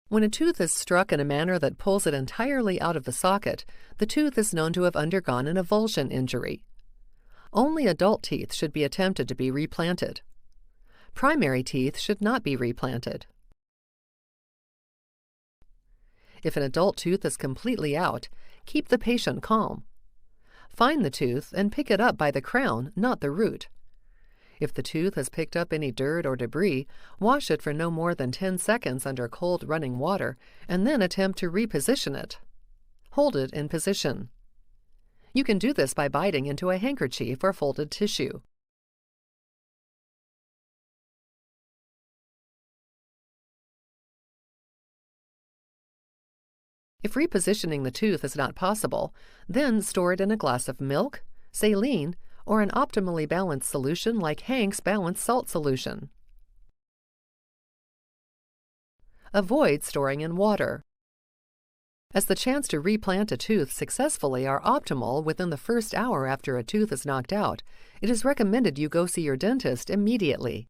When a tooth is struck in a manner that pulls it entirely out of the socket, the tooth is known to have undergone an avulsion injury. Only adult teeth should be attempted to be replanted. Primary teeth should not be replanted. If an adult tooth is completely out, keep the patient calm. Find the tooth and pick it up by the crown, not the root. If the tooth has picked up any dirt or debris, wash it for no more than 10 seconds under cold running water, and then attempt to reposition it. Hold it in position. You can do this by biting into a handkerchief or folded tissue. If repositioning the tooth is not possible, then store it in a glass of milk, saline, or an optimally balanced solution like Hank's balanced salt solution. Avoid storing in water. As the chance to replant a tooth successfully are optimal within the first hour after a tooth is knocked out, it is recommended you go see your dentist immediately.